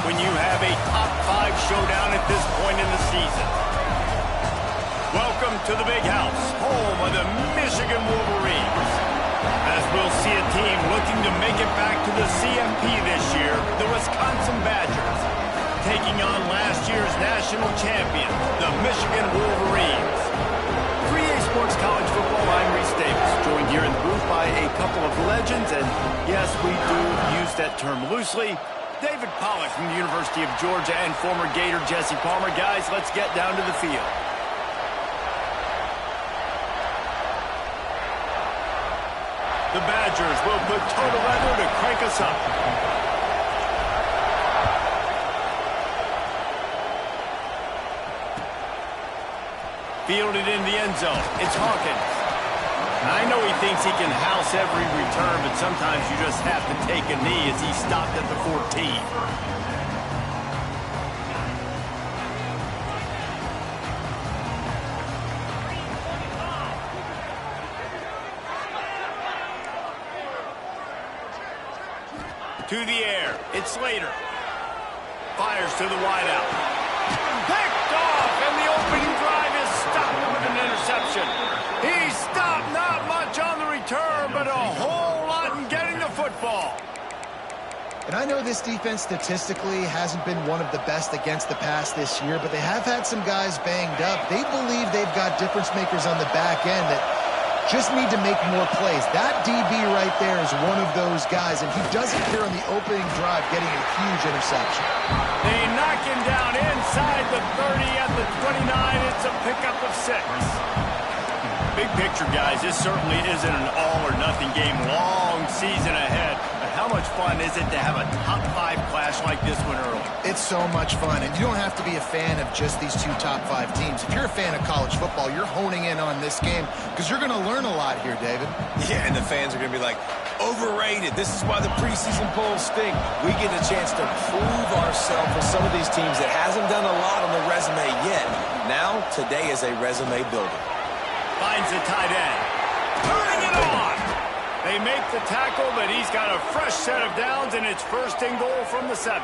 when you have a top-5 showdown at this point in the season. Welcome to the Big House, home of the Michigan Wolverines. As we'll see a team looking to make it back to the CFP this year, the Wisconsin Badgers, taking on last year's national champion, the Michigan Wolverines. 3A Sports College Football, I'm Reese Davis, joined here in the booth by a couple of legends, and yes, we do use that term loosely. David Pollack from the University of Georgia and former Gator Jesse Palmer. Guys, let's get down to the field. The Badgers will put total leather to crank us up. Fielded in the end zone. It's Hawkins. I know he thinks he can house every return, but sometimes you just have to take a knee as he stopped at the 14. To the air. It's Slater. Fires to the wideout. Picked off, and the opening drive is stopped with an interception. He stopped not much on the return, but a whole lot in getting the football. And I know this defense statistically hasn't been one of the best against the pass this year, but they have had some guys banged up. They believe they've got difference makers on the back end that just need to make more plays. That DB right there is one of those guys, and he does it here on the opening drive, getting a huge interception. They knock him down inside the 30 at the 29. It's a pickup of 6. Big picture, guys, this certainly isn't an all-or-nothing game. Long season ahead. But how much fun is it to have a top-5 clash like this one early? It's so much fun, and you don't have to be a fan of just these two top-5 teams. If you're a fan of college football, you're honing in on this game because you're going to learn a lot here, David. Yeah, and the fans are going to be like, overrated. This is why the preseason polls stink. We get a chance to prove ourselves with some of these teams that hasn't done a lot on the resume yet. Now, today is a resume builder. Finds the tight end. Turning it on. They make the tackle, but he's got a fresh set of downs, and it's first and goal from the 7.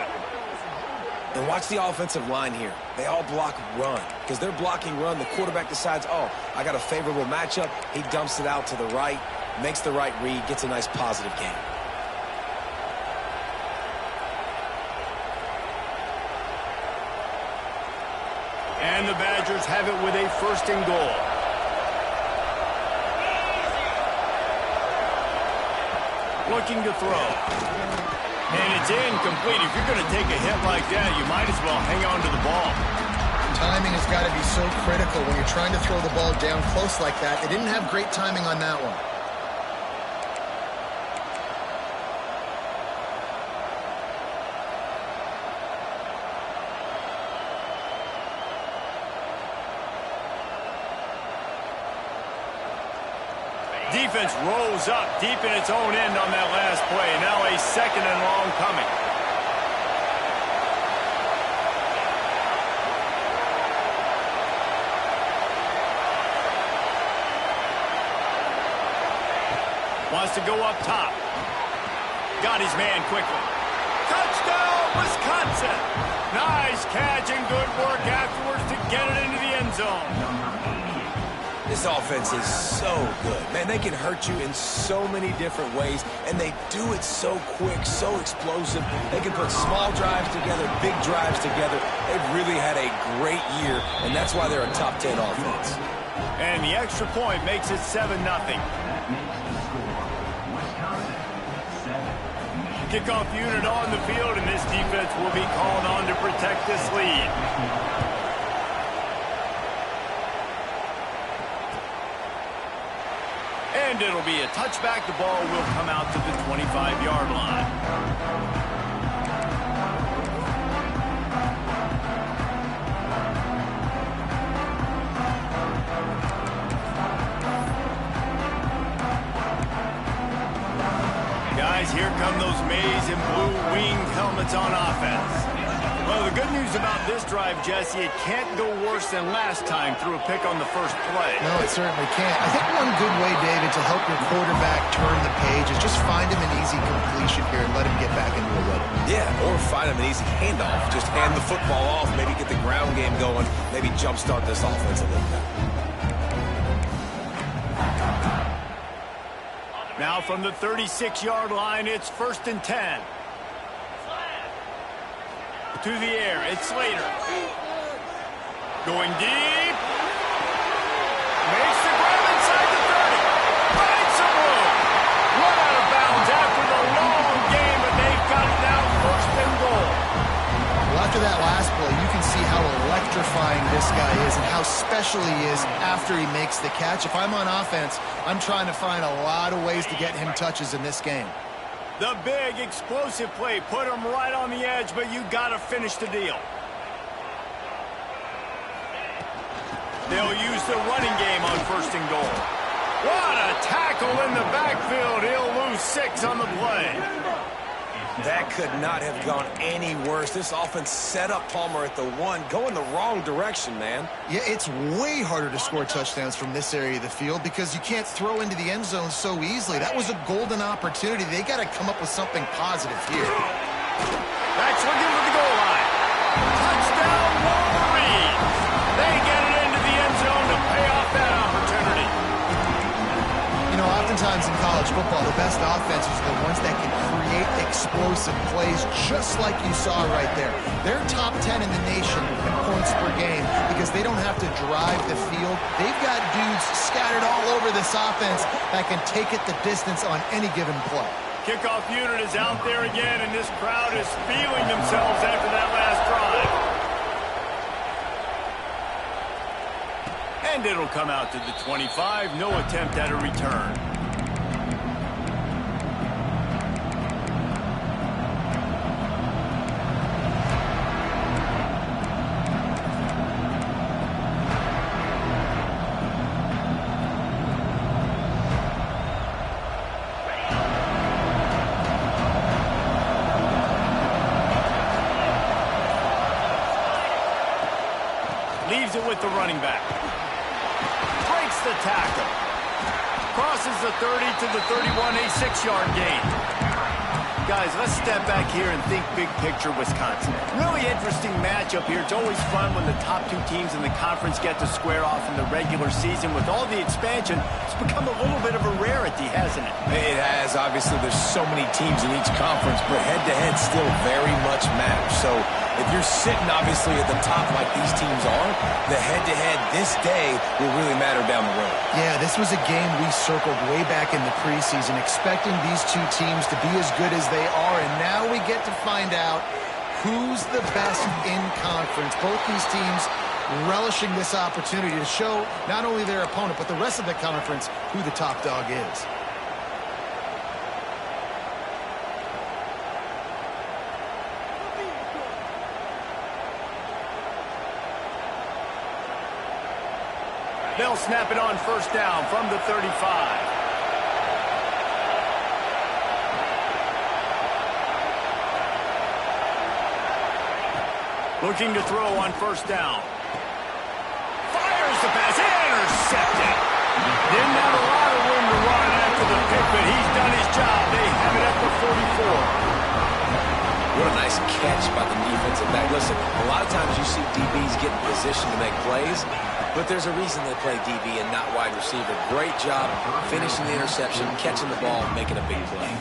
And watch the offensive line here. They all block run. Because they're blocking run, the quarterback decides, oh, I got a favorable matchup. He dumps it out to the right, makes the right read, gets a nice positive gain. And the Badgers have it with a first and goal. Looking to throw. And it's incomplete. If you're going to take a hit like that, you might as well hang on to the ball. Timing has got to be so critical when you're trying to throw the ball down close like that. They didn't have great timing on that one. Defense rolls up deep in its own end on that last play. Now a second and long coming. Wants to go up top. Got his man quickly. Touchdown, Wisconsin! Nice catch and good work afterwards to get it into the end zone. This offense is so good. Man, they can hurt you in so many different ways, and they do it so quick, so explosive. They can put small drives together, big drives together. They've really had a great year, and that's why they're a top 10 offense. And the extra point makes it 7-0. Kickoff unit on the field, and this defense will be called on to protect this lead. And it'll be a touchback. The ball will come out to the 25-yard line. Guys, here come those maize and blue winged helmets on offense. Well, the good news about this drive, Jesse, it can't go worse than last time through a pick on the first play. No, it certainly can't. I think one good way, David, to help your quarterback turn the page is just find him an easy completion here and let him get back into a rhythm. Yeah, or find him an easy handoff. Just hand the football off, maybe get the ground game going, maybe jumpstart this offense a little bit. Now from the 36-yard line, it's 1st and 10. To the air, it's Slater. Going deep. Makes the grab inside the 30. Finds some room. Run out of bounds after the long game, but they've got it now 1st and goal. Well, after that last play, you can see how electrifying this guy is and how special he is after he makes the catch. If I'm on offense, I'm trying to find a lot of ways to get him touches in this game. The big, explosive play put him right on the edge, but you got to finish the deal. They'll use the running game on 1st and goal. What a tackle in the backfield. He'll lose 6 on the play. That could not have gone any worse. This offense set up Palmer at the 1, going the wrong direction, man. Yeah, it's way harder to score touchdowns from this area of the field because you can't throw into the end zone so easily. That was a golden opportunity. They got to come up with something positive here. That's looking for the goal line. Touchdown, Wolverines. They get it into the end zone to pay off that opportunity. You know, oftentimes in college football, the best offenses are the ones that can create explosive plays just like you saw right there. They're top 10 in the nation in points per game because they don't have to drive the field. They've got dudes scattered all over this offense that can take it the distance on any given play. Kickoff unit is out there again, and this crowd is feeling themselves after that last drive. And it'll come out to the 25. No attempt at a return. Leaves it with the running back. Breaks the tackle. Crosses the 30 to the 31, a 6-yard gain. Guys, let's step back here and think big picture Wisconsin. Really interesting matchup here. It's always fun when the top 2 teams in the conference get to square off in the regular season. With all the expansion, it's become a little bit of a rarity, hasn't it? It has. Obviously, there's so many teams in each conference, but head-to-head still very much matters. So if you're sitting, obviously, at the top like these teams are, the head-to-head this day will really matter down the road. Yeah, this was a game we circled way back in the preseason, expecting these 2 teams to be as good as they are, and now we get to find out who's the best in conference. Both these teams relishing this opportunity to show not only their opponent, but the rest of the conference who the top dog is. They'll snap it on 1st down from the 35. Looking to throw on 1st down. Fires the pass. Intercepted. Didn't have a lot of room to run after the pick, but he's done his job. They have it at the 44. What a nice catch by the defensive back. Listen, a lot of times you see DBs get in position to make plays, but there's a reason they play DB and not wide receiver. Great job finishing the interception, catching the ball, and making a big play.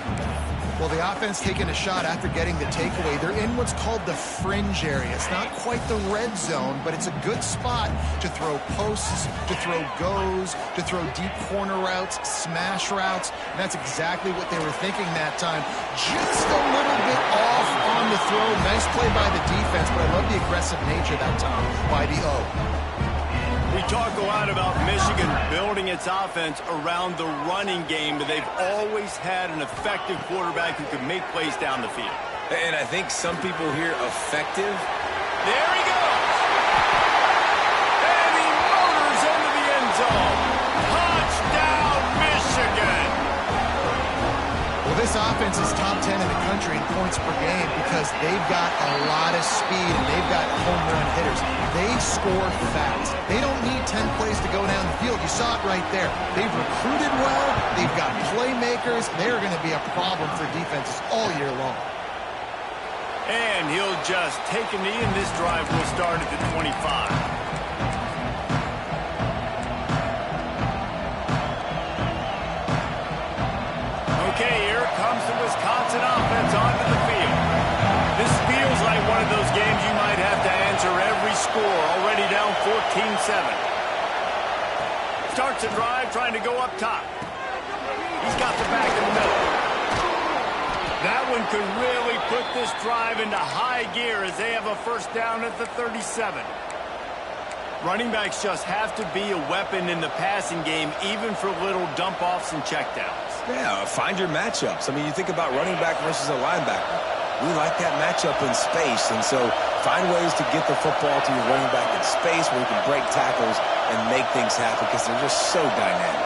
Well, the offense taking a shot after getting the takeaway. They're in what's called the fringe area. It's not quite the red zone, but it's a good spot to throw posts, to throw goes, to throw deep corner routes, smash routes. And that's exactly what they were thinking that time. Just a little bit off on the throw. Nice play by the defense, but I love the aggressive nature that time by the O. We talk a lot about Michigan building its offense around the running game, but they've always had an effective quarterback who can make plays down the field. And I think some people hear effective. There he goes. And he motors into the end zone. Touchdown, Michigan. Well, This offense is top 10 in the country in points per game because they've got a lot of speed and they've got home run hitters. They score fast. They don't need 10 plays to go down the field. You saw it right there. They've recruited well. They've got playmakers. They're going to be a problem for defenses all year long. And he'll just take a knee, and this drive will start at the 25. Okay, here comes the Wisconsin offense onto the field. This feels like one of those games you might have to answer every score, already down 14-7. Starts the drive trying to go up top. He's got the back in the middle. That one could really put this drive into high gear as they have a first down at the 37. Running backs just have to be a weapon in the passing game, even for little dump-offs and checkdowns. Yeah, find your matchups. I mean, you think about running back versus a linebacker. We like that matchup in space, and so find ways to get the football to your running back in space where you can break tackles and make things happen because they're just so dynamic.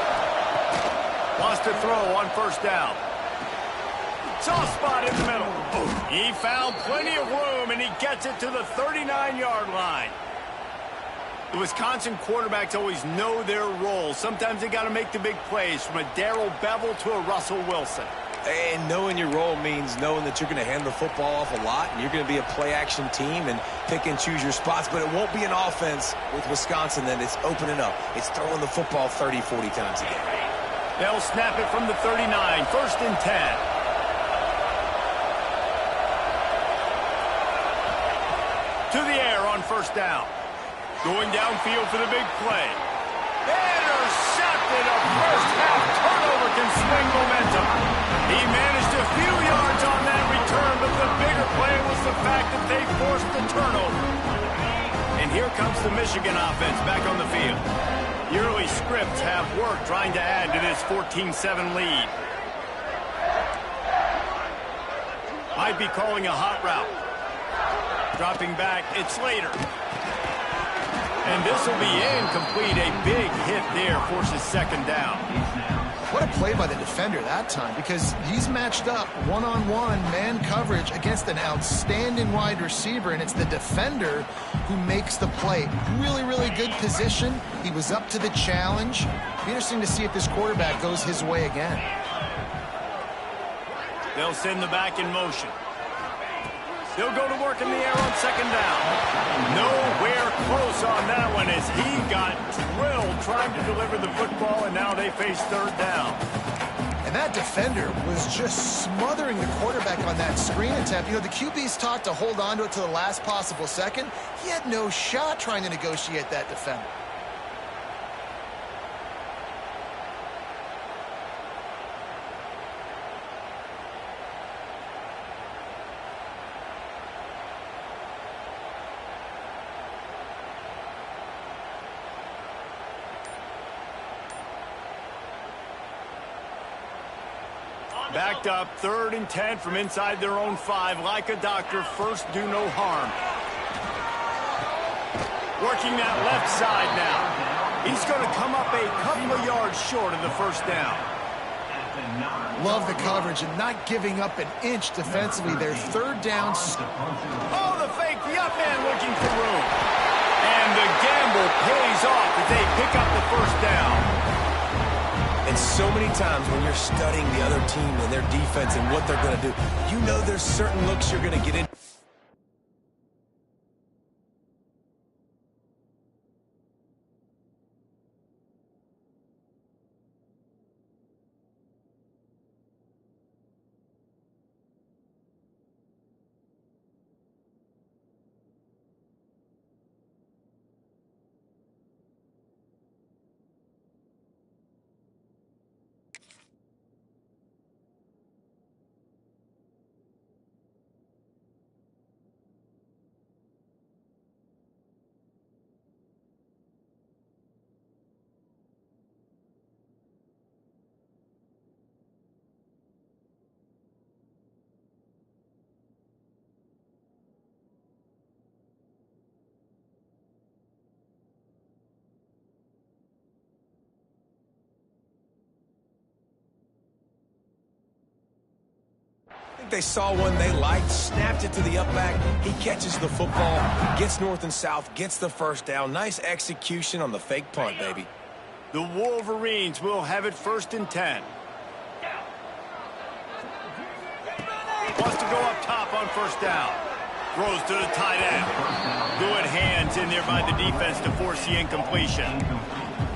Wants to throw on first down. Soft spot in the middle. He found plenty of room, and he gets it to the 39-yard line. The Wisconsin quarterbacks always know their role. Sometimes they got to make the big plays, from a Darrell Bevell to a Russell Wilson. And knowing your role means knowing that you're going to hand the football off a lot, and you're going to be a play-action team and pick and choose your spots. But it won't be an offense with Wisconsin that it's opening up. It's throwing the football 30, 40 times a game. They'll snap it from the 39, first and 10. To the air on first down. Going downfield for the big play. Intercepted. A first-half turnover can swing momentum. He managed a few yards on that return, but the bigger play was the fact that they forced the turnover. And here comes the Michigan offense back on the field. The early scripts have worked trying to add to this 14-7 lead. Might be calling a hot route. Dropping back, it's Slater. And this will be incomplete. A big hit there forces second down. What a play by the defender that time, because he's matched up one-on-one man coverage against an outstanding wide receiver, and it's the defender who makes the play. Really, really good position. He was up to the challenge. Be interesting to see if this quarterback goes his way again. They'll send the back in motion. He'll go to work in the air on second down. Nowhere close on that one as he got drilled trying to deliver the football, and now they face third down. And that defender was just smothering the quarterback on that screen attempt. You know, the QB's taught to hold on to it to the last possible second. He had no shot trying to negotiate that defender. Backed up, 3rd and 10 from inside their own 5. Like a doctor, first do no harm. Working that left side now. He's going to come up a couple of yards short of the first down. Love the coverage and not giving up an inch defensively. Their third down. Oh, the fake, the up man looking for room. And the gamble pays off as they pick up the first down. And so many times when you're studying the other team and their defense and what they're going to do, you know there's certain looks you're going to get in. like they saw one they liked, snapped it to the up back. He catches the football, gets north and south, gets the first down. Nice execution on the fake punt, baby. The Wolverines will have it 1st and 10. Wants to go up top on 1st down. Throws to the tight end. Good hands in there by the defense to force the incompletion.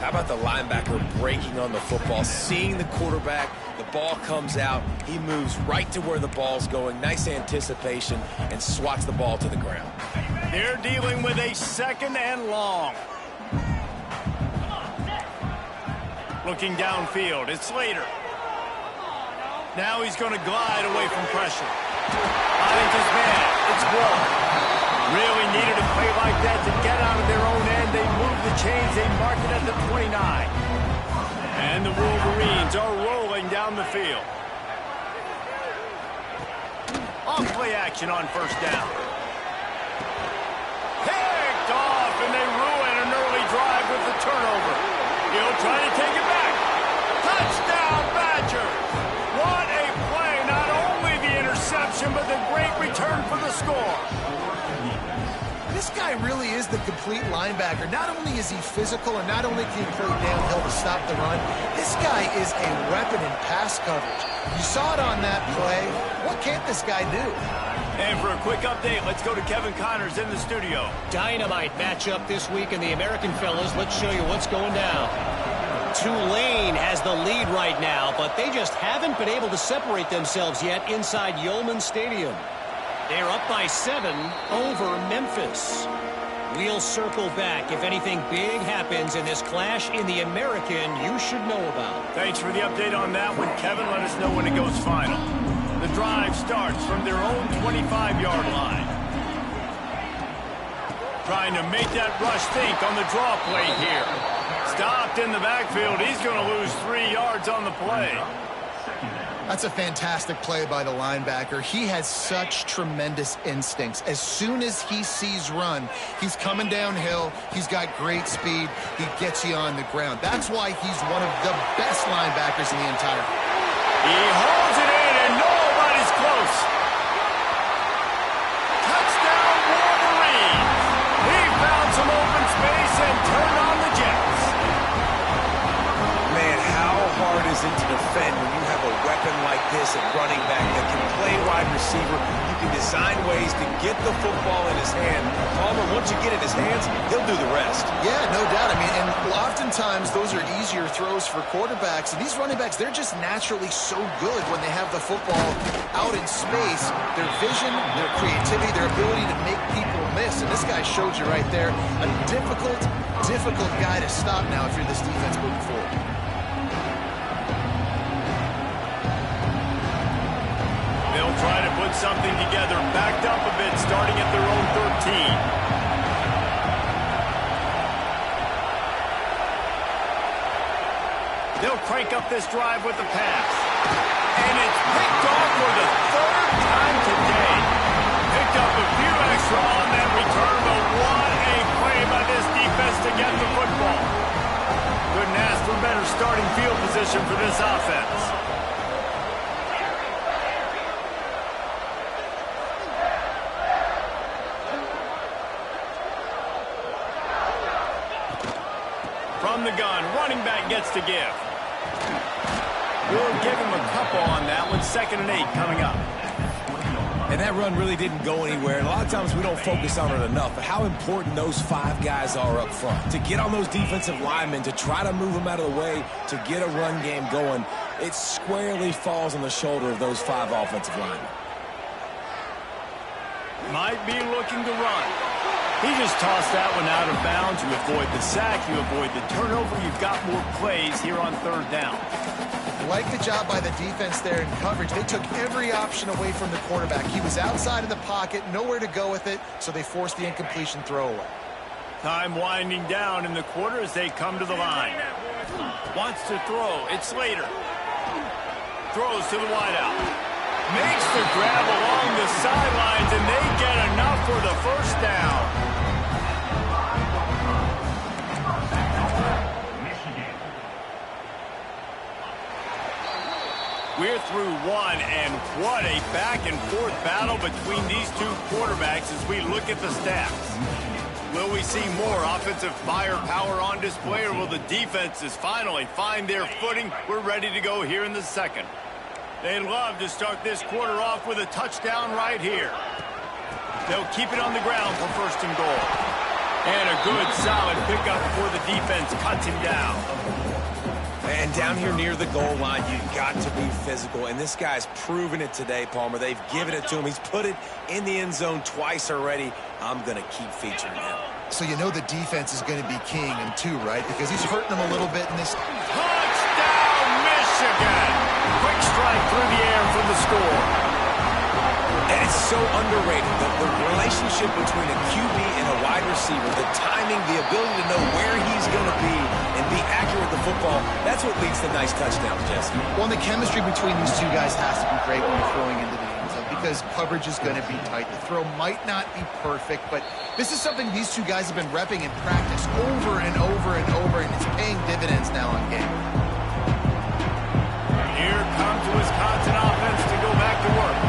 How about the linebacker breaking on the football, seeing the quarterback, the ball comes out, he moves right to where the ball's going, nice anticipation, and swats the ball to the ground. They're dealing with a 2nd and long. Looking downfield, it's Slater. Now he's going to glide away from pressure. Finds his man, it's Wall. Really needed a play like that to get out of their own end. They move the chains, they mark it at the 29. And the Wolverines are rolling down the field. On play action on 1st down. Picked off, and they ruin an early drive with the turnover. He'll try to take it back. Touchdown, Badgers! What a play! Not only the interception, but the great return for the score. This guy really is the complete linebacker. Not only is he physical, and not only can he play downhill to stop the run, this guy is a weapon in pass coverage. You saw it on that play. What can't this guy do? And for a quick update, let's go to Kevin Connors in the studio. Dynamite matchup this week in the American, fellas. Let's show you what's going down. Tulane has the lead right now, but they just haven't been able to separate themselves yet inside Yulman Stadium. They're up by 7 over Memphis. We'll circle back. If anything big happens in this clash in the American, you should know about. Thanks for the update on that one, Kevin. Let us know when it goes final. The drive starts from their own 25-yard line. Trying to make that rush think on the draw play here. Stopped in the backfield. He's going to lose 3 yards on the play. That's a fantastic play by the linebacker. He has such tremendous instincts. As soon as he sees run, he's coming downhill. He's got great speed. He gets you on the ground. That's why he's one of the best linebackers in the entire. He holds it in, and nobody's close. Touchdown, Wolverines. He found some open space and turned on the Jets. Man, how hard is it to defend when you have a weapon like this at running back that can play wide receiver? You can design ways to get the football in his hand. Palmer, once you get it in his hands, he'll do the rest. Yeah, no doubt. I mean, and oftentimes those are easier throws for quarterbacks. And these running backs, they're just naturally so good when they have the football out in space. Their vision, their creativity, their ability to make people miss. And this guy showed you right there, a difficult guy to stop now if you're this defense moving forward. They'll try to put something together, backed up a bit, starting at their own 13. They'll crank up this drive with the pass. And it's picked off for the 3rd time today. Picked up a few extra on that return, but what a play by this defense to get the football. Couldn't ask for better starting field position for this offense. From the gun, running back gets to give. We'll give him a couple on that one. 2nd and 8 coming up. And that run really didn't go anywhere. And a lot of times we don't focus on it enough, but how important those 5 guys are up front. To get on those defensive linemen, to try to move them out of the way, to get a run game going, it squarely falls on the shoulder of those 5 offensive linemen. Might be looking to run. He just tossed that one out of bounds. You avoid the sack, you avoid the turnover. You've got more plays here on 3rd down. Like the job by the defense there in coverage. They took every option away from the quarterback. He was outside of the pocket, nowhere to go with it, so they forced the incompletion throwaway. Time winding down in the quarter as they come to the line. Wants to throw. It's Slater. Throws to the wideout. Makes the grab along the sidelines, and they get enough for the 1st down. We're through one, and what a back-and-forth battle between these two quarterbacks as we look at the stats. Will we see more offensive firepower on display, or will the defenses finally find their footing? We're ready to go here in the second. They'd love to start this quarter off with a touchdown right here. They'll keep it on the ground for first and goal. And a good, solid pickup before the defense cuts him down. And down here near the goal line, you've got to be physical. And this guy's proven it today, Palmer. They've given it to him. He's put it in the end zone twice already. I'm going to keep featuring him. So you know the defense is going to be keying him too, right? Because he's hurting them a little bit in this. Touchdown, Michigan! Quick strike through the air for the score. And it's so underrated, the relationship between a QB and a wide receiver, the timing, the ability to know where he's going to be and be accurate with the football, that's what leads to nice touchdowns, Jesse. Well, and the chemistry between these two guys has to be great when you're throwing into the end zone because coverage is going to be tight. The throw might not be perfect, but this is something these two guys have been repping in practice over and over and over, and it's paying dividends now on game. Here comes the Wisconsin offense to go back to work.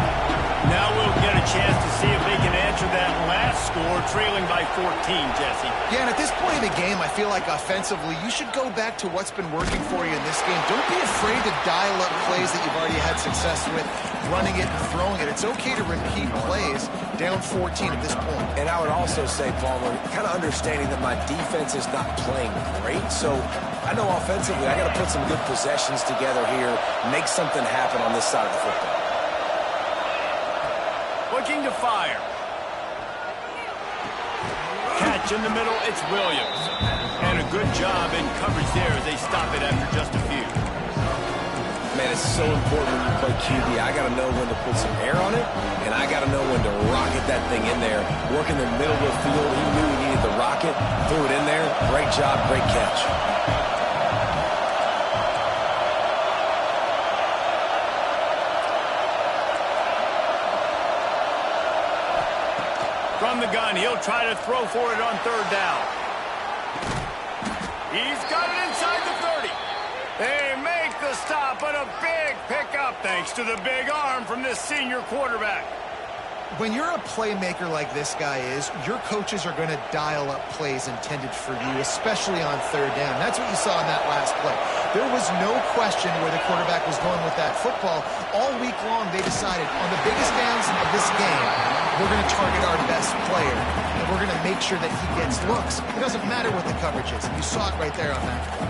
Now we'll get a chance to see if they can answer that last score, trailing by 14, Jesse. Yeah, and at this point in the game, I feel like offensively, you should go back to what's been working for you in this game. Don't be afraid to dial up plays that you've already had success with, running it and throwing it. It's okay to repeat plays down 14 at this point. And I would also say, Palmer, kind of understanding that my defense is not playing great, so I know offensively I got to put some good possessions together here, make something happen on this side of the football. Looking to fire. Catch in the middle, it's Williams. And a good job in coverage there as they stop it after just a few. Man, it's so important when you play QB. I got to know when to put some air on it, and I got to know when to rocket that thing in there. Work in the middle of the field. He knew he needed the rocket, threw it in there. Great job, great catch. From the gun, he'll try to throw for it on third down. He's got it inside the 30. They make the stop, but a big pickup thanks to the big arm from this senior quarterback. When you're a playmaker like this guy is, your coaches are going to dial up plays intended for you, especially on third down. That's what you saw in that last play. There was no question where the quarterback was going with that football. All week long, they decided on the biggest downs of this game, we're going to target our best player, and we're going to make sure that he gets looks. It doesn't matter what the coverage is. You saw it right there on that play.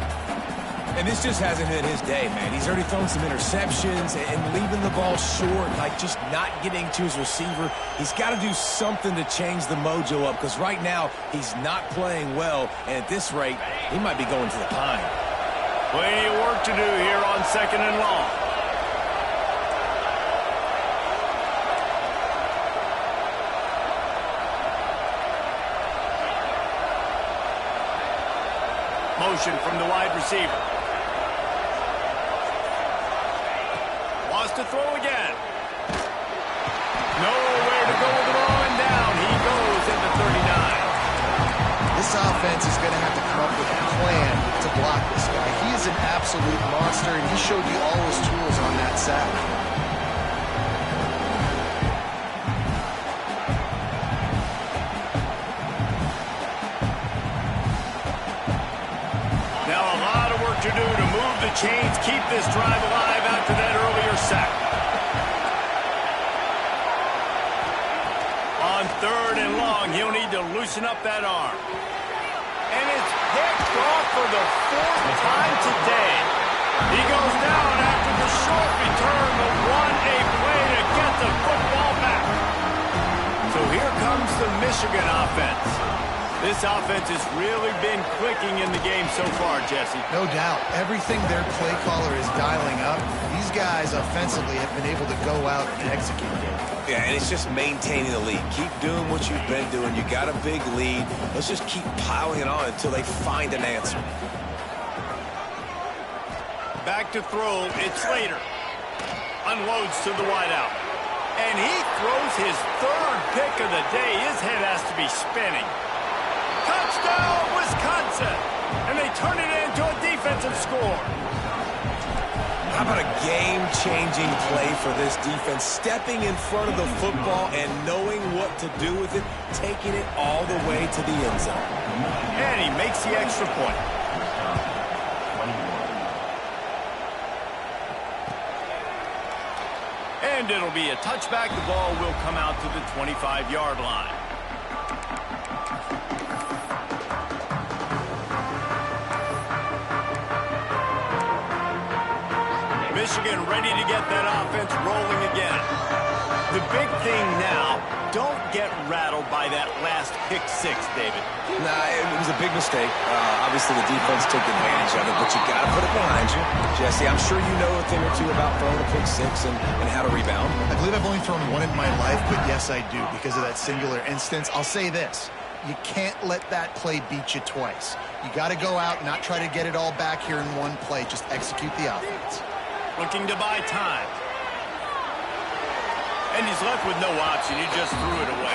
And this just hasn't been his day, man. He's already thrown some interceptions and leaving the ball short, like just not getting to his receiver. He's got to do something to change the mojo up because right now he's not playing well, and at this rate, he might be going to the pine. Plenty of work to do here on second and long. Motion from the wide receiver. Wants to throw again. Nowhere to go with the ball, and down he goes at the 39. This offense is going to have to come up with a plan to block this guy. He is an absolute monster, and he showed you all his tools on that sack. To do to move the chains, keep this drive alive after that earlier sack. On third and long, he'll need to loosen up that arm. And it's picked off for the fourth time today. He goes down after the short return, but one a play to get the football back. So here comes the Michigan offense. This offense has really been clicking in the game so far, Jesse. No doubt. Everything their play caller is dialing up, these guys offensively have been able to go out and execute it. Yeah, and it's just maintaining the lead. Keep doing what you've been doing. You got a big lead. Let's just keep piling it on until they find an answer. Back to throw, it's Slater. Unloads to the wideout. And he throws his third pick of the day. His head has to be spinning. Touchdown, Wisconsin! And they turn it into a defensive score. How about a game-changing play for this defense? Stepping in front of the football and knowing what to do with it, taking it all the way to the end zone. And he makes the extra point. And it'll be a touchback. The ball will come out to the 25-yard line. Michigan ready to get that offense rolling again. The big thing now, don't get rattled by that last pick six, David. Nah, it was a big mistake. Obviously, the defense took advantage of it, but you got to put it behind you. Jesse, I'm sure you know a thing or two about throwing a pick six and how to rebound. I believe I've only thrown one in my life, but yes, I do, because of that singular instance. I'll say this. You can't let that play beat you twice. You got to go out and not try to get it all back here in one play. Just execute the offense. Looking to buy time. And he's left with no option. He just threw it away.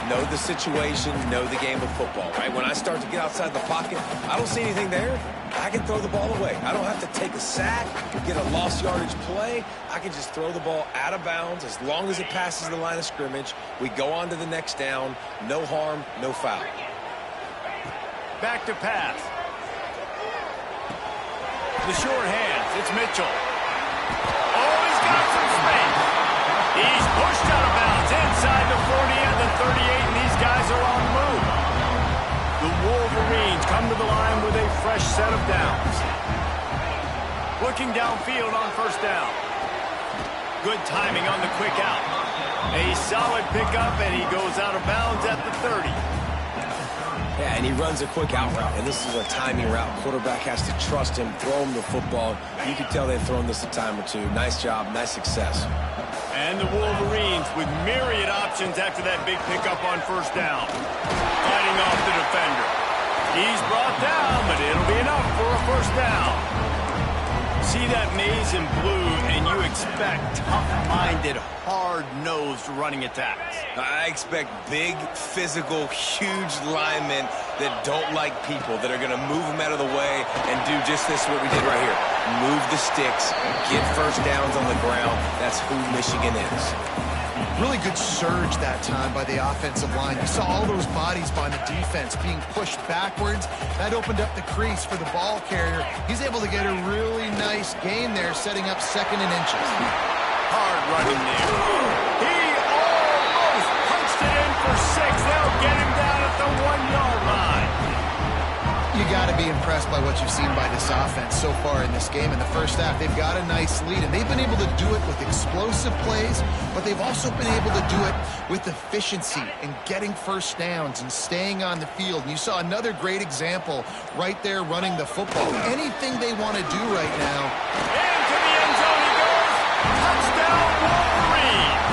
Know the situation, know the game of football, right? When I start to get outside the pocket, I don't see anything there. I can throw the ball away. I don't have to take a sack, get a lost yardage play. I can just throw the ball out of bounds as long as it passes the line of scrimmage. We go on to the next down. No harm, no foul. Back to pass. The short hands. It's Mitchell. Oh, he's got some space. He's pushed out of bounds inside the 40 and the 38, and these guys are on the move. The Wolverines come to the line with a fresh set of downs. Looking downfield on first down. Good timing on the quick out. A solid pickup, and he goes out of bounds at the 30. Yeah, and he runs a quick out route, and this is a timing route. Quarterback has to trust him, throw him the football. You can tell they've thrown this a time or two. Nice job, nice success. And the Wolverines with myriad options after that big pickup on first down. Fighting off the defender. He's brought down, but it'll be enough for a first down. See that maze in blue, and you expect tough-minded, hard-nosed running attacks. I expect big, physical, huge linemen that don't like people, that are going to move them out of the way and do just this, what we did right here. Move the sticks, get first downs on the ground. That's who Michigan is. Really good surge that time by the offensive line. You saw all those bodies by the defense being pushed backwards. That opened up the crease for the ball carrier. He's able to get a really nice gain there, setting up second and inches. Hard running there. He almost punched it in for six. They'll get him down at the 1-yard line. You got to be impressed by what you've seen by this offense so far in this game. In the first half, they've got a nice lead, and they've been able to do it with explosive plays, but they've also been able to do it with efficiency and getting first downs and staying on the field. And you saw another great example right there running the football. Anything they want to do right now. Into the end zone he goes. Touchdown, Wolverine.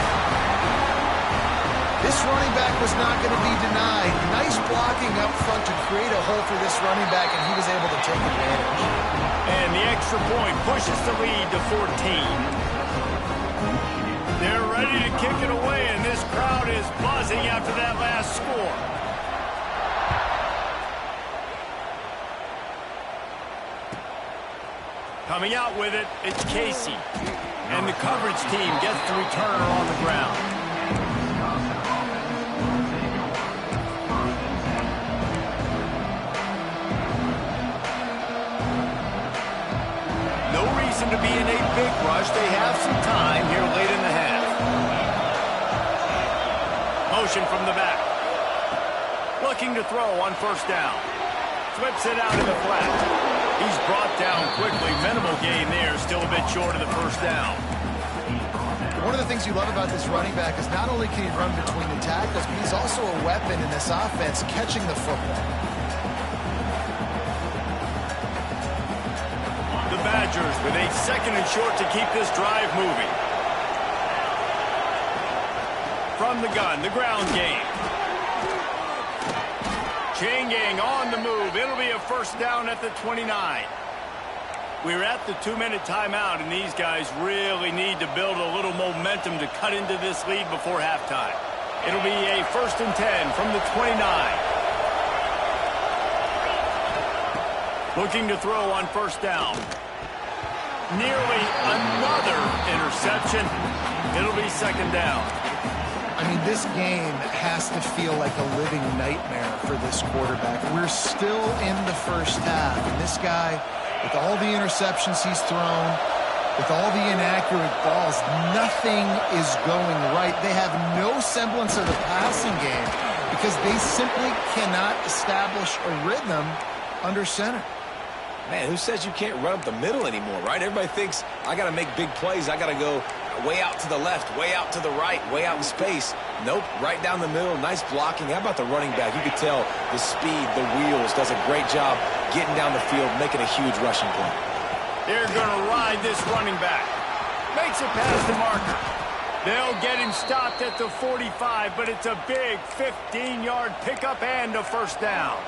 This running back was not going to be denied. Nice blocking up front to create a hole for this running back, and he was able to take advantage. And the extra point pushes the lead to 14. They're ready to kick it away, and this crowd is buzzing after that last score. Coming out with it, it's Casey. And the coverage team gets the returner on the ground. To be in a big rush. They have some time here late in the half. Motion from the back. Looking to throw on first down. Flips it out in the flat. He's brought down quickly. Minimal gain there. Still a bit short of the first down. One of the things you love about this running back is not only can he run between the tackles, but he's also a weapon in this offense catching the football. Badgers with a second and short to keep this drive moving. From the gun, the ground game. Chain gang on the move. It'll be a first down at the 29. We're at the 2-minute timeout, and these guys really need to build a little momentum to cut into this lead before halftime. It'll be a first and 10 from the 29. Looking to throw on first down. Nearly another interception. It'll be second down. I mean, this game has to feel like a living nightmare for this quarterback. We're still in the first half, and this guy, with all the interceptions he's thrown, with all the inaccurate balls, nothing is going right. They have no semblance of the passing game because they simply cannot establish a rhythm under center. Man, who says you can't run up the middle anymore, right? Everybody thinks, I got to make big plays. I got to go way out to the left, way out to the right, way out in space. Nope, right down the middle, nice blocking. How about the running back? You could tell the speed, the wheels, does a great job getting down the field, making a huge rushing play. They're going to ride this running back. Makes it past the marker. They'll get him stopped at the 45, but it's a big 15-yard pickup and a first down.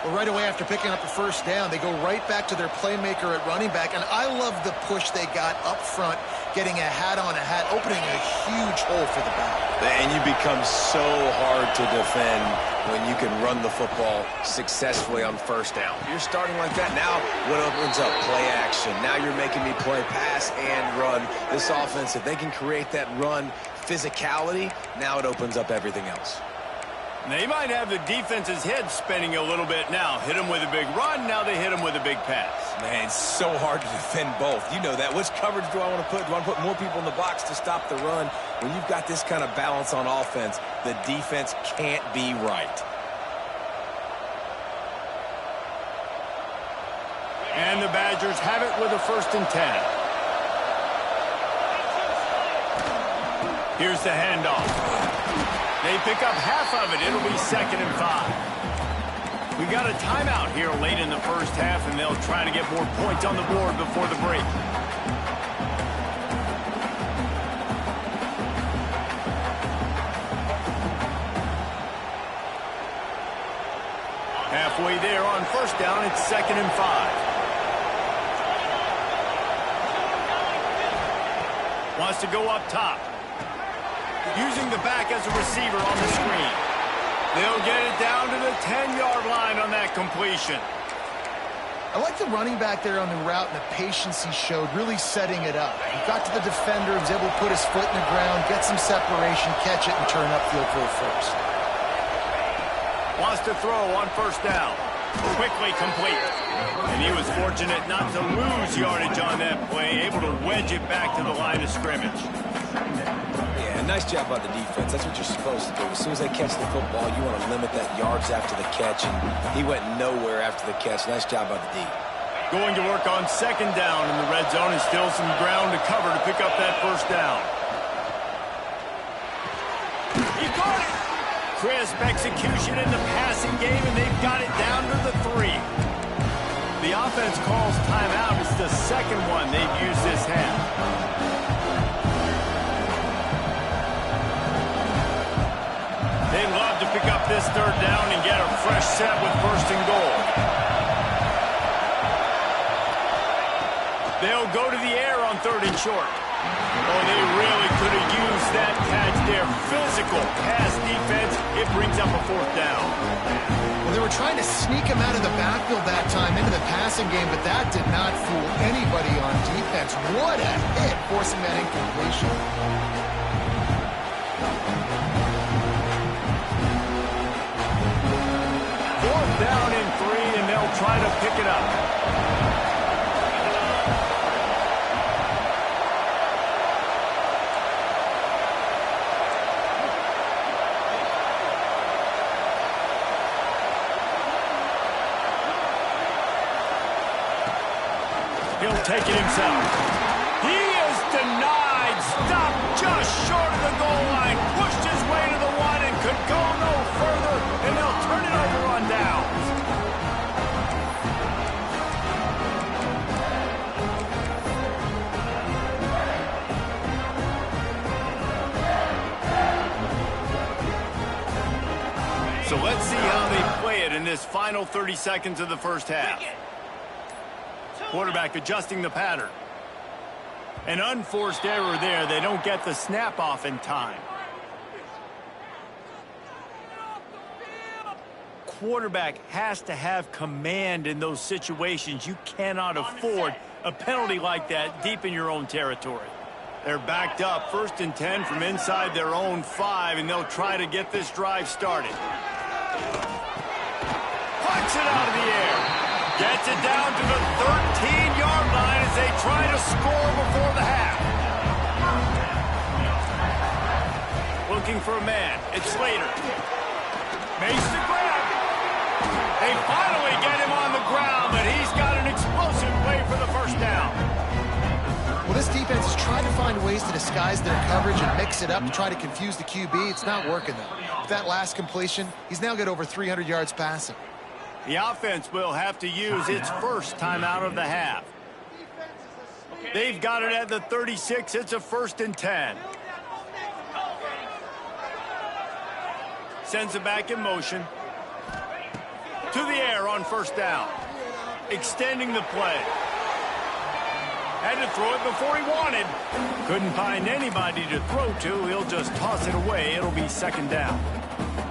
Well, right away after picking up the first down, they go right back to their playmaker at running back. And I love the push they got up front, getting a hat on a hat, opening a huge hole for the back. And you become so hard to defend when you can run the football successfully on first down. You're starting like that. Now what opens up? Play action. Now you're making me play pass and run. This offense, if they can create that run physicality, now it opens up everything else. They might have the defense's head spinning a little bit now. Hit them with a big run, now they hit them with a big pass. Man, it's so hard to defend both. You know that. Which coverage do I want to put? Do I want to put more people in the box to stop the run? When you've got this kind of balance on offense, the defense can't be right. And the Badgers have it with a 1st and 10. Here's the handoff. They pick up half of it. It'll be 2nd and 5. We got a timeout here late in the first half, and they'll try to get more points on the board before the break. Halfway there on 1st down, it's 2nd and 5. Wants to go up top. Using the back as a receiver on the screen. They'll get it down to the 10-yard line on that completion. I like the running back there on the route and the patience he showed, really setting it up. He got to the defender, was able to put his foot in the ground, get some separation, catch it, and turn upfield for a first. Wants to throw on 1st down. Quickly complete. And he was fortunate not to lose yardage on that play, able to wedge it back to the line of scrimmage. Nice job by the defense. That's what you're supposed to do. As soon as they catch the football, you want to limit that yards after the catch, and he went nowhere after the catch. Nice job by the D. Going to work on 2nd down in the red zone, and still some ground to cover to pick up that 1st down. He got it! Crisp execution in the passing game, and they've got it down to the 3. The offense calls timeout. It's the 2nd one they've used this half. They'd love to pick up this 3rd down and get a fresh set with 1st and goal. They'll go to the air on 3rd and short. Oh, they really could have used that catch there. Physical pass defense. It brings up a 4th down. Well, they were trying to sneak him out of the backfield that time into the passing game, but that did not fool anybody on defense. What a hit, forcing that incompletion. 4th down and 3, and they'll try to pick it up. He'll take it himself. He is denied. Stopped just short of the goal line. Pushed his way to the 1 and could go no further, and they'll turn it over on downs. So let's see how they play it in this final 30 seconds of the first half. Quarterback adjusting the pattern. An unforced error there. They don't get the snap off in time. Quarterback has to have command in those situations. You cannot afford A penalty like that deep in your own territory. They're backed up, 1st and 10 from inside their own 5, and they'll try to get this drive started. Puts it out of the air. Gets it down to the 13-yard line as they try to score before the half. Looking for a man. It's Slater. Makes the grab. They finally get him on the ground, but he's got an explosive play for the first down. Well, this defense is trying to find ways to disguise their coverage and mix it up to try to confuse the QB. It's not working, though. With that last completion, he's now got over 300 yards passing. The offense will have to use its first timeout of the half. They've got it at the 36. It's a 1st and 10. Sends it back in motion. To the air on 1st down. Extending the play. Had to throw it before he wanted. Couldn't find anybody to throw to. He'll just toss it away. It'll be 2nd down.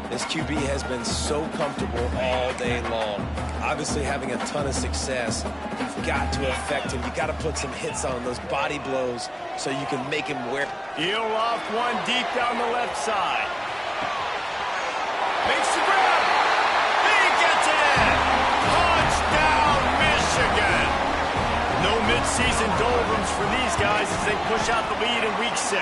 This QB has been so comfortable all day long. Obviously having a ton of success. You've got to affect him. You've got to put some hits on those body blows so you can make him wear. He'll off one deep down the left side. Makes the grab. He gets it in. Touchdown, Michigan. No midseason doldrums for these guys as they push out the lead in week 6.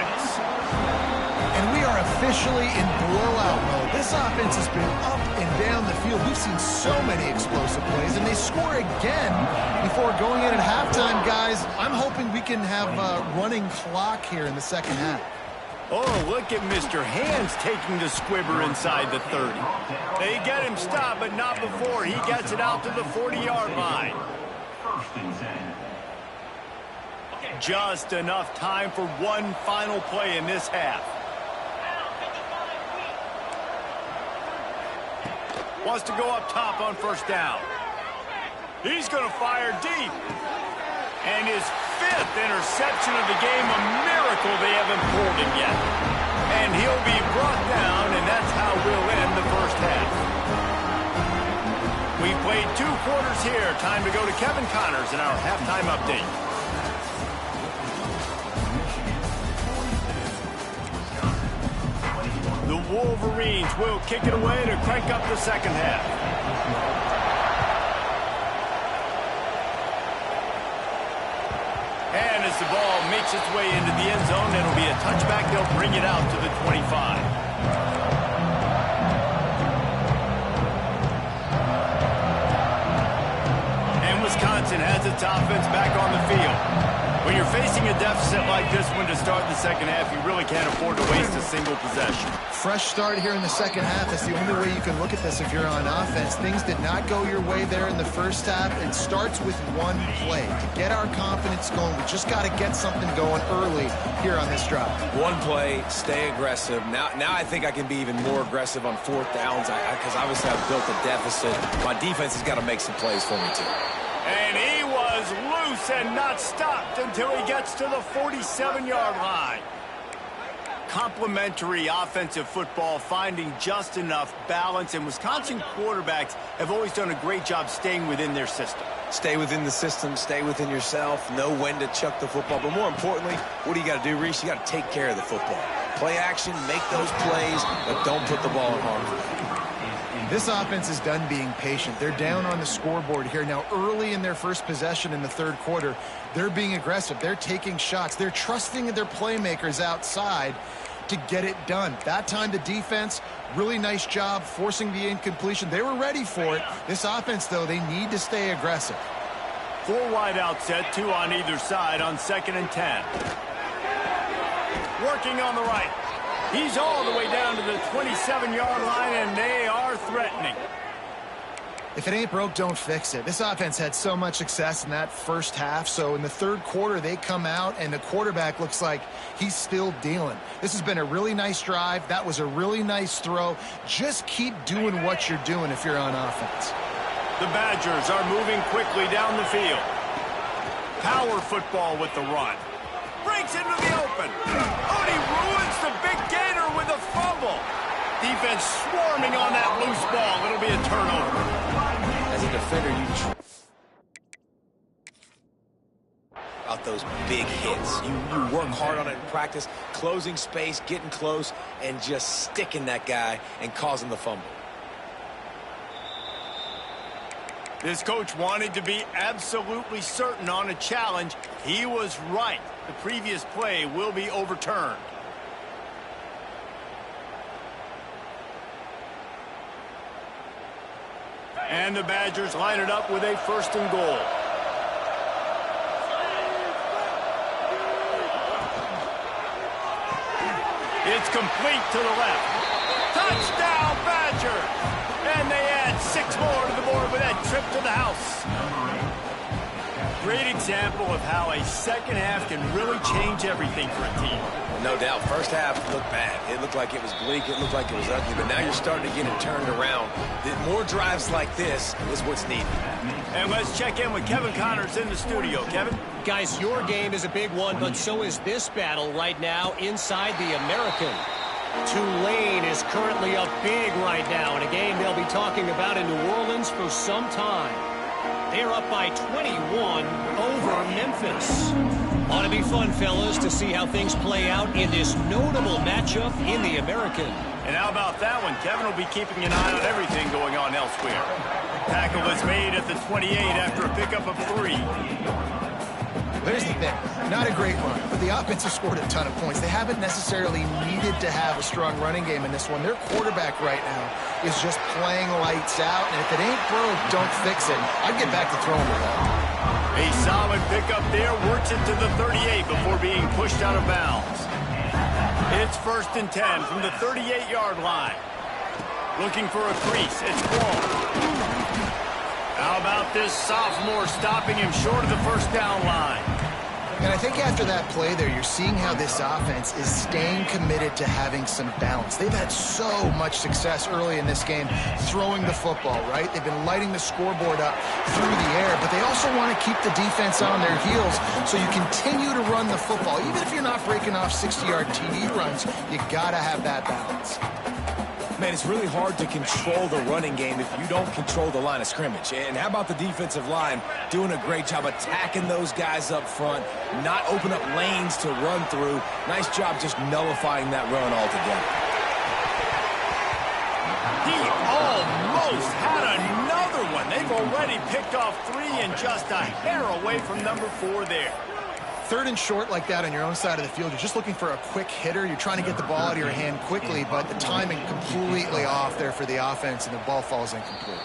And we are officially in blowout mode. This offense has been up and down the field. We've seen so many explosive plays, and they score again before going in at halftime, guys. I'm hoping we can have a running clock here in the 2nd half. Oh, look at Mr. Hands taking the squibber inside the 30. They get him stopped, but not before. He gets it out to the 40-yard line. Just enough time for one final play in this half. Wants to go up top on 1st down. He's going to fire deep. And his 5th interception of the game, a miracle they haven't pulled him yet. And he'll be brought down, and that's how we'll end the 1st half. We played 2 quarters here. Time to go to Kevin Connors in our halftime update. The Wolverines will kick it away to crank up the 2nd half. And as the ball makes its way into the end zone, it'll be a touchback. They'll bring it out to the 25. And Wisconsin has its offense back on the field. When you're facing a deficit like this one to start the 2nd half, you really can't afford to waste a single possession. Fresh start here in the 2nd half. That's the only way you can look at this if you're on offense. Things did not go your way there in the 1st half. It starts with one play. To get our confidence going, we just got to get something going early here on this drive. One play, stay aggressive. Now I think I can be even more aggressive on 4th downs because obviously I've built a deficit. My defense has got to make some plays for me too. And he was loose and not stopped until he gets to the 47-yard line. Complementary offensive football, finding just enough balance, and Wisconsin quarterbacks have always done a great job staying within their system. Stay within the system, stay within yourself, know when to chuck the football. But more importantly, what do you got to do, Reese? You got to take care of the football. Play action, make those plays, but don't put the ball in harm's way. This offense is done being patient. They're down on the scoreboard here. Now, early in their first possession in the 3rd quarter, they're being aggressive. They're taking shots. They're trusting their playmakers outside to get it done. That time, the defense, really nice job forcing the incompletion. They were ready for it. This offense, though, they need to stay aggressive. 4 wide out set, 2 on either side on 2nd and 10. Working on the right. He's all the way down to the 27-yard line, and they are threatening. If it ain't broke, don't fix it. This offense had so much success in that 1st half, so in the 3rd quarter, they come out, and the quarterback looks like he's still dealing. This has been a really nice drive. That was a really nice throw. Just keep doing what you're doing if you're on offense. The Badgers are moving quickly down the field. Power football with the run. Breaks into the open. Oh, and he ruins the big gator with a fumble. Defense swarming on that loose ball. It'll be a turnover. As a defender, those big hits. You work hard on it in practice, closing space, getting close, and just sticking that guy and causing the fumble. This coach wanted to be absolutely certain on a challenge. He was right. The previous play will be overturned. And the Badgers line it up with a 1st and goal. It's complete to the left. Touchdown, Badgers! And they add 6 more to the board with that trip to the house. Great example of how a second half can really change everything for a team. No doubt. First half looked bad. It looked like it was bleak. It looked like it was ugly. But now you're starting to get it turned around. More drives like this is what's needed. And let's check in with Kevin Connors in the studio. Kevin? Guys, your game is a big one, but so is this battle right now inside the American. Tulane is currently up big right now in a game they'll be talking about in New Orleans for some time. They're up by 21 over Memphis. Ought to be fun, fellas, to see how things play out in this notable matchup in the American. And how about that one? Kevin will be keeping an eye on everything going on elsewhere. Tackle is made at the 28 after a pickup of 3. There's the thing. Not a great run, but the offense has scored a ton of points. They haven't necessarily needed to have a strong running game in this one. Their quarterback right now is just playing lights out, and if it ain't broke, don't fix it. I'd get back to throwing the ball. A solid pickup there, works it to the 38 before being pushed out of bounds. It's 1st and 10 from the 38-yard line. Looking for a crease. It's Wall. How about this sophomore stopping him short of the 1st down line? And I think after that play there, you're seeing how this offense is staying committed to having some balance. They've had so much success early in this game throwing the football, right? They've been lighting the scoreboard up through the air, but they also want to keep the defense on their heels so you continue to run the football. Even if you're not breaking off 60-yard TD runs, you got to have that balance. Man, it's really hard to control the running game if you don't control the line of scrimmage. And how about the defensive line doing a great job attacking those guys up front, not open up lanes to run through. Nice job just nullifying that run altogether. He almost had another one. They've already picked off 3 and just a hair away from number 4 there. 3rd and short like that on your own side of the field, you're just looking for a quick hitter. You're trying to get the ball out of your hand quickly, but the timing completely off there for the offense, and the ball falls incomplete.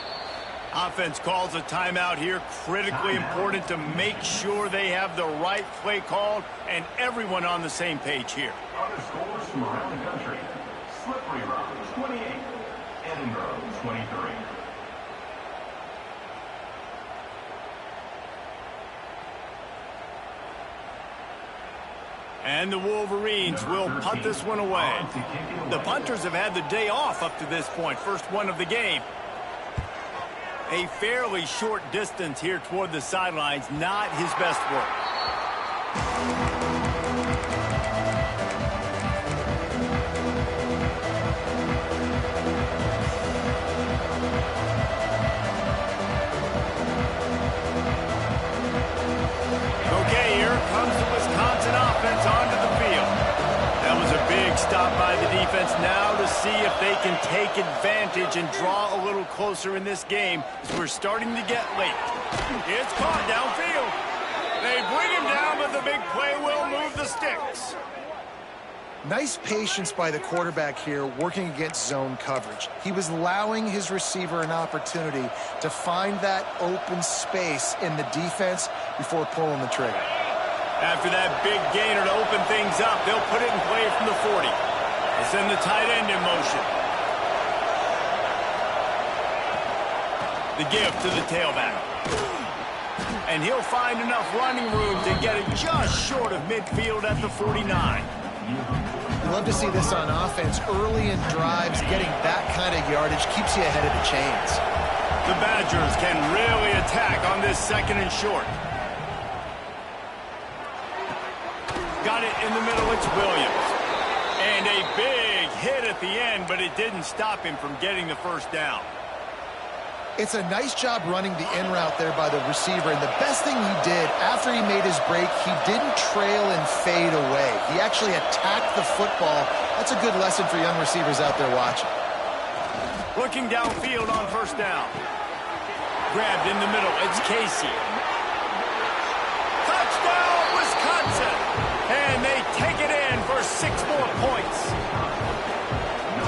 Offense calls a timeout here. Critically important to make sure they have the right play called and everyone on the same page here. Other scores from around the country. Slippery Rock, 28. Edinburgh, 23. And the Wolverines will punt this one away. The punters have had the day off up to this point. First one of the game. A fairly short distance here toward the sidelines. Not his best work. Okay, here comes the Wisconsin offense onto the field. That was a big stop by the defense. Now to see if they can take advantage and draw a little closer in this game as we're starting to get late. It's caught downfield. They bring him down, but the big play will move the sticks. Nice patience by the quarterback here working against zone coverage. He was allowing his receiver an opportunity to find that open space in the defense before pulling the trigger. After that big gainer to open things up, they'll put it in play from the 40. They send the tight end in motion. The give to the tailback. And he'll find enough running room to get it just short of midfield at the 49. You love to see this on offense. Early in drives, getting that kind of yardage keeps you ahead of the chains. The Badgers can really attack on this 2nd and short. Got it in the middle, it's Williams. And a big hit at the end, but it didn't stop him from getting the 1st down. It's a nice job running the in route there by the receiver, and the best thing he did after he made his break, he didn't trail and fade away. He actually attacked the football. That's a good lesson for young receivers out there watching. Looking downfield on first down. Grabbed in the middle. It's Casey. Touchdown, Wisconsin! And they take it in for 6 more points.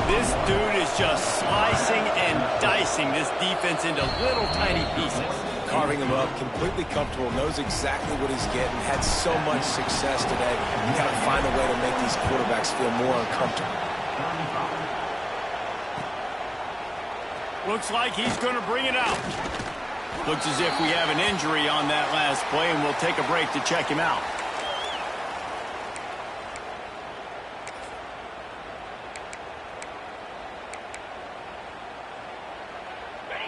This dude is just slicing and dicing this defense into little tiny pieces. Carving him up, completely comfortable, knows exactly what he's getting, had so much success today. You got to find a way to make these quarterbacks feel more uncomfortable. Looks like he's going to bring it out. Looks as if we have an injury on that last play, and we'll take a break to check him out.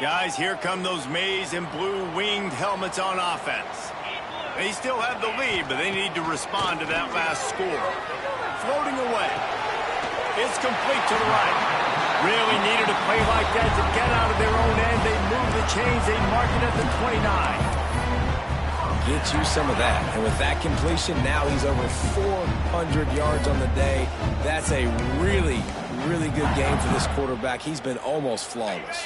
Guys, here come those maize and blue winged helmets on offense. They still have the lead, but they need to respond to that last score. Floating away. It's complete to the right. Really needed a play like that to get out of their own end. They move the chains. They mark it at the 29. Get you some of that. And with that completion, now he's over 400 yards on the day. That's a really, really good game for this quarterback. He's been almost flawless.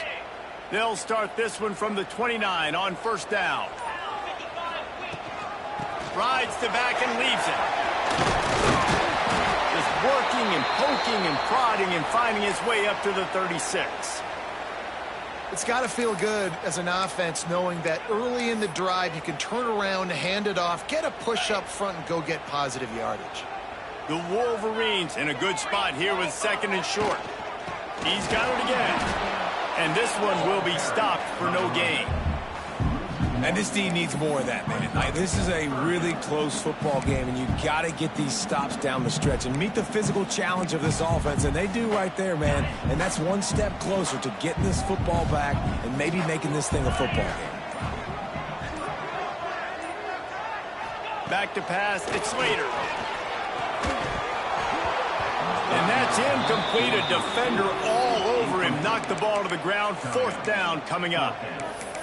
They'll start this one from the 29 on first down. Rides to back and leaves it. Just working and poking and prodding and finding his way up to the 36. It's got to feel good as an offense knowing that early in the drive you can turn around, hand it off, get a push up front, and go get positive yardage. The Wolverines in a good spot here with 2nd and short. He's got it again. And this one will be stopped for no gain. And this D needs more of that, man. This is a really close football game, and you've got to get these stops down the stretch and meet the physical challenge of this offense, and they do right there, man. And that's one step closer to getting this football back and maybe making this thing a football game. Back to pass, it's Slater. And that's incomplete. A defender all over him. Knocked the ball to the ground. 4th down coming up.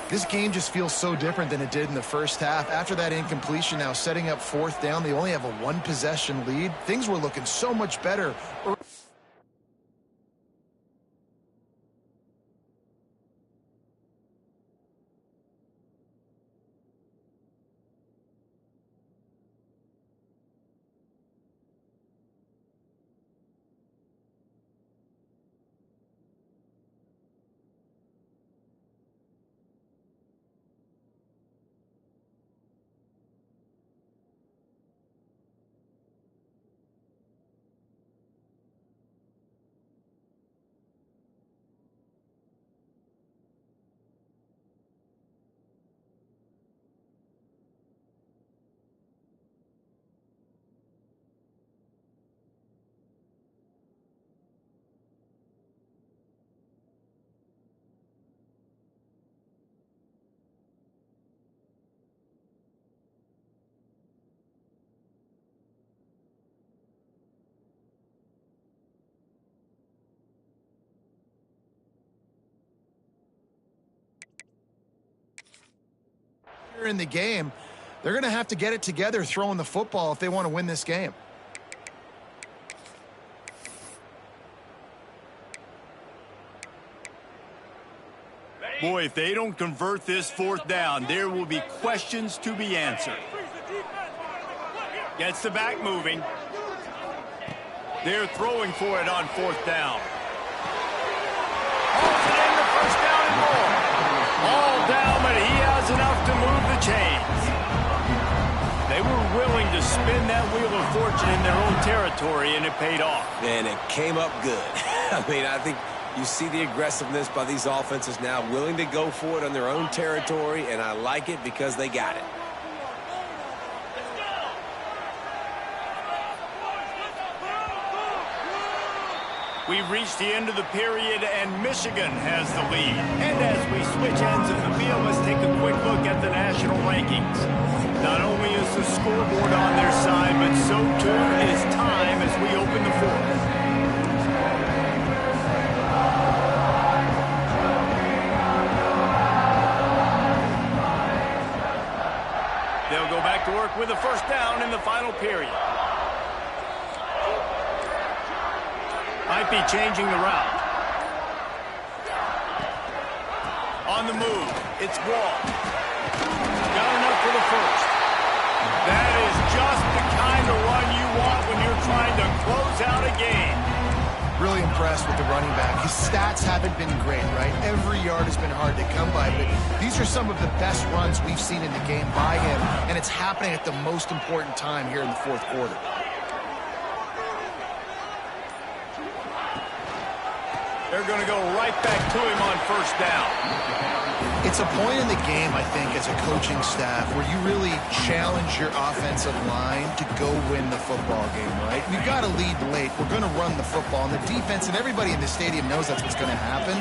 This game just feels so different than it did in the first half. After that incompletion, now setting up 4th down, they only have a 1-possession lead. Things were looking so much better. In the game, they're going to have to get it together throwing the football if they want to win this game. Boy, if they don't convert this 4th down, there will be questions to be answered. Gets the back moving. They're throwing for it on 4th down. Hauls it in the 1st down and more. All down, but he has enough to move the chains. They were willing to spin that wheel of fortune in their own territory, and it paid off. And it came up good. I mean, I think you see the aggressiveness by these offenses now, willing to go for it on their own territory, and I like it because they got it. We've reached the end of the period, and Michigan has the lead. And as we switch ends of the field, let's take a quick look at the national rankings. Not only is the scoreboard on their side, but so too is time as we open the 4th. with a first down in the final period. Might be changing the route. On the move, it's Wall. Got enough for the first. That is just the kind of run you want when you're trying to close out a game. Really impressed with the running back. His stats haven't been great, right? Every yard has been hard to come by, but these are some of the best runs we've seen in the game by him, and it's happening at the most important time here in the fourth quarter. They're going to go right back to him on first down. It's a point in the game, I think, as a coaching staff where you really challenge your offensive line to go win the football game, right? We've got to lead late. We're going to run the football. And the defense and everybody in the stadium knows that's what's going to happen.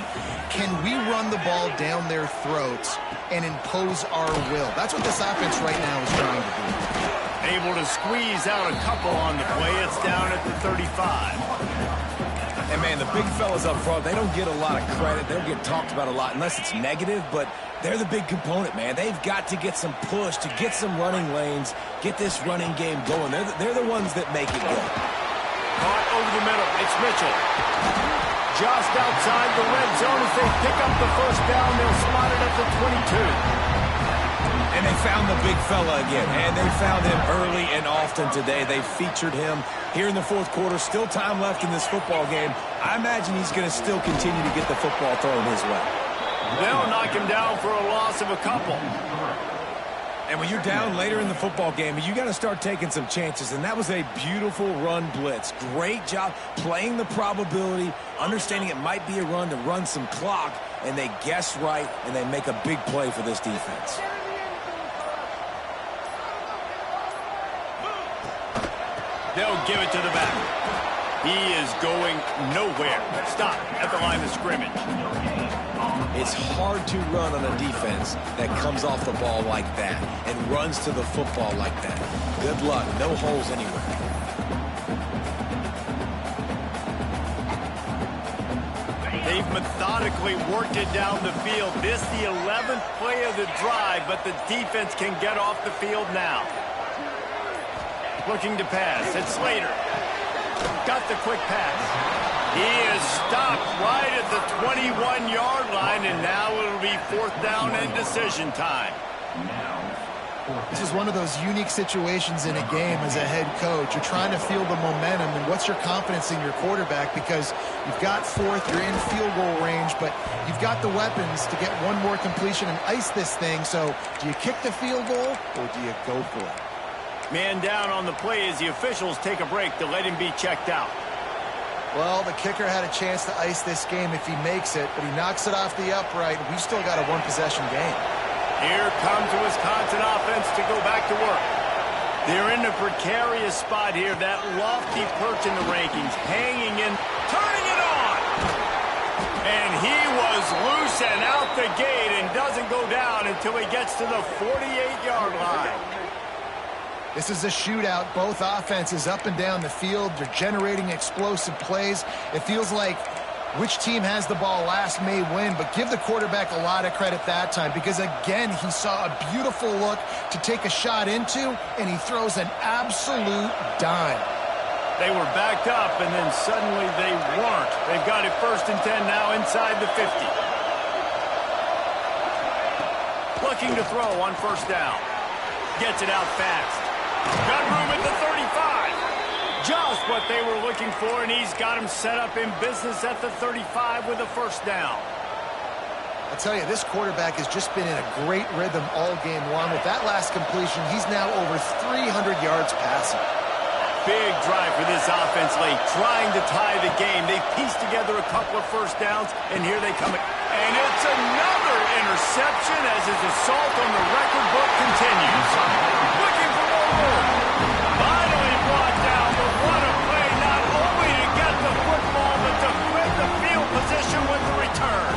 Can we run the ball down their throats and impose our will? That's what this offense right now is trying to do. Able to squeeze out a couple on the play. It's down at the 35. And, man, the big fellas up front, they don't get a lot of credit. They don't get talked about a lot unless it's negative, but they're the big component, man. They've got to get some push, to get some running lanes, get this running game going. They're the ones that make it go. Caught over the middle. It's Mitchell. Just outside the red zone as they pick up the first down. They'll spot it at the 22. And they found the big fella again, and they found him early and often today. They featured him here in the fourth quarter. Still time left in this football game. I imagine he's going to still continue to get the football thrown his way. They'll knock him down for a loss of a couple. And when you're down later in the football game, you got to start taking some chances, and that was a beautiful run blitz. Great job playing the probability, understanding it might be a run to run some clock, and they guess right, and they make a big play for this defense. They'll give it to the back. He is going nowhere. Stop at the line of scrimmage. It's hard to run on a defense that comes off the ball like that and runs to the football like that. Good luck. No holes anywhere. They've methodically worked it down the field. This the 11th play of the drive, but the defense can get off the field now. Looking to pass. It's Slater. Got the quick pass. He is stopped right at the 21-yard line, and now it'll be fourth down and decision time. This is one of those unique situations in a game as a head coach. You're trying to feel the momentum, and what's your confidence in your quarterback? Because you've got fourth, you're in field goal range, but you've got the weapons to get one more completion and ice this thing. So do you kick the field goal, or do you go for it? Man down on the play as the officials take a break to let him be checked out. Well, the kicker had a chance to ice this game if he makes it, but he knocks it off the upright, and we've still got a one-possession game. Here comes the Wisconsin offense to go back to work. They're in a precarious spot here, that lofty perch in the rankings, hanging in, turning it on. And he was loose and out the gate and doesn't go down until he gets to the 48-yard line. This is a shootout. Both offenses up and down the field. They're generating explosive plays. It feels like which team has the ball last may win, but give the quarterback a lot of credit that time because, again, he saw a beautiful look to take a shot into, and he throws an absolute dime. They were backed up, and then suddenly they weren't. They've got it 1st and 10 now inside the 50. Looking to throw on first down. Gets it out fast. Got room at the 35. Just what they were looking for, and he's got him set up in business at the 35 with a first down. I tell you, this quarterback has just been in a great rhythm all game long. With that last completion, he's now over 300 yards passing. Big drive for this offense late, trying to tie the game. They pieced together a couple of first downs, and here they come. And it's another interception as his assault on the record book continues. Looking for more. Finally brought down, but what a play, not only to get the football, but to win the field position with the return.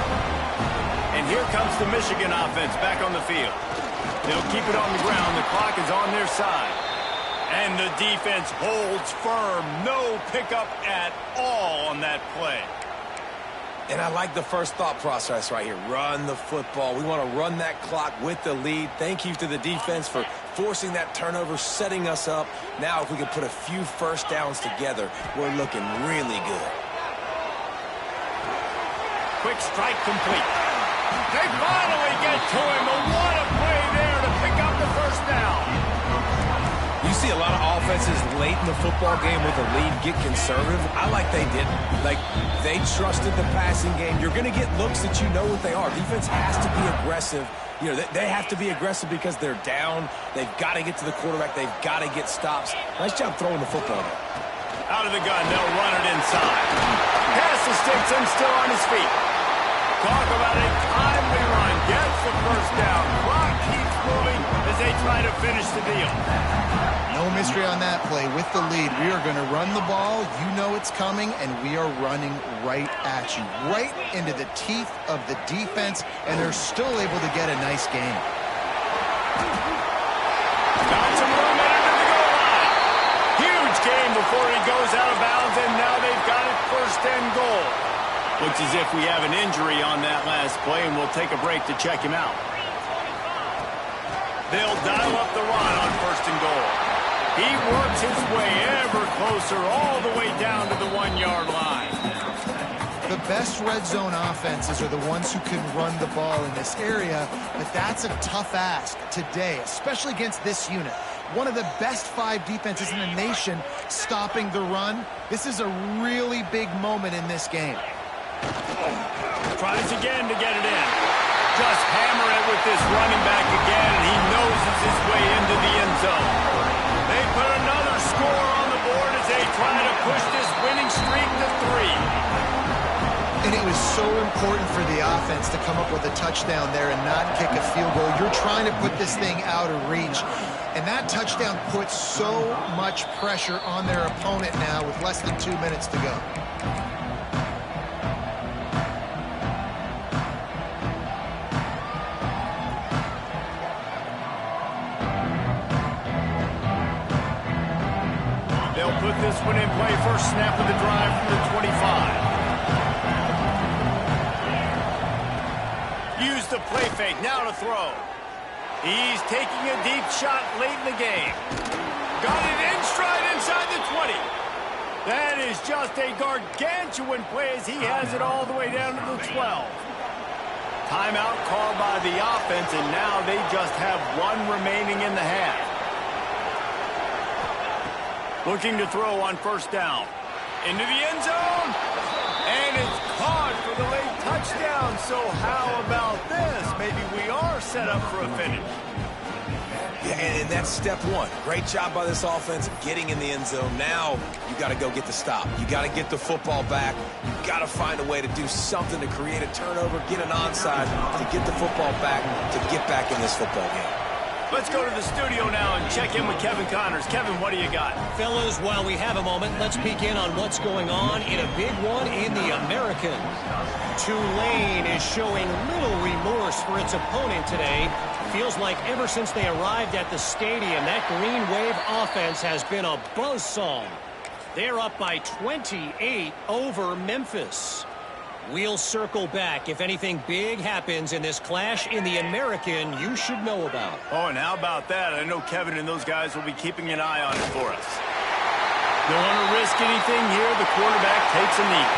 And here comes the Michigan offense back on the field. They'll keep it on the ground. The clock is on their side. And the defense holds firm. No pickup at all on that play. And I like the first thought process right here. Run the football. We want to run that clock with the lead. Thank you to the defense for forcing that turnover, setting us up. Now if we can put a few first downs together, we're looking really good. Quick strike complete. They finally get to him. But what a play there to pick up the first down. You see a lot of offenses late in the football game with a lead get conservative. I like they didn't. Like, they trusted the passing game. You're going to get looks that you know what they are. Defense has to be aggressive. You know, they have to be aggressive because they're down. They've got to get to the quarterback. They've got to get stops. Nice job throwing the football. Out of the gun, they'll run it inside. Pass the sticks and still on his feet. Talk about a timely run. Gets the first down. Clock keeps moving as they try to finish the deal. No mystery on that play. With the lead, we are going to run the ball. You know it's coming, and we are running right at you. Right into the teeth of the defense, and they're still able to get a nice game. Got some room into the goal line. Huge game before he goes out of bounds, and now they've got it first and goal. Looks as if we have an injury on that last play, and we'll take a break to check him out. They'll dial up the run on first and goal. He works his way ever closer all the way down to the 1-yard line. The best red zone offenses are the ones who can run the ball in this area, but that's a tough ask today, especially against this unit. One of the best 5 defenses in the nation stopping the run. This is a really big moment in this game. Tries again to get it in. Just hammer it with this running back again, and he noses his way into the end zone. They put another score on the board as they try to push this winning streak to 3. And it was so important for the offense to come up with a touchdown there and not kick a field goal. You're trying to put this thing out of reach. And that touchdown puts so much pressure on their opponent now with less than 2 minutes to go. They'll put this one in play. First snap of the drive from the 25. Use the play fake. Now to throw. He's taking a deep shot late in the game. Got it in stride inside the 20. That is just a gargantuan play as he has it all the way down to the 12. Timeout called by the offense, and now they just have 1 remaining in the half. Looking to throw on first down. Into the end zone. And it's caught for the late touchdown. So how about this? Maybe we are set up for a finish. Yeah, and that's step 1. Great job by this offense getting in the end zone. Now you got to go get the stop. You got to get the football back. You got to find a way to do something to create a turnover, get an onside, to get the football back, to get back in this football game. Let's go to the studio now and check in with Kevin Connors. Kevin, what do you got? Fellas, while we have a moment, let's peek in on what's going on in a big one in the American. Tulane is showing little remorse for its opponent today. Feels like ever since they arrived at the stadium, that Green Wave offense has been a buzzsaw. They're up by 28 over Memphis. We'll circle back if anything big happens in this clash in the American you should know about. Oh, and how about that? I know Kevin and those guys will be keeping an eye on it for us. Don't want to risk anything here. The quarterback takes a knee.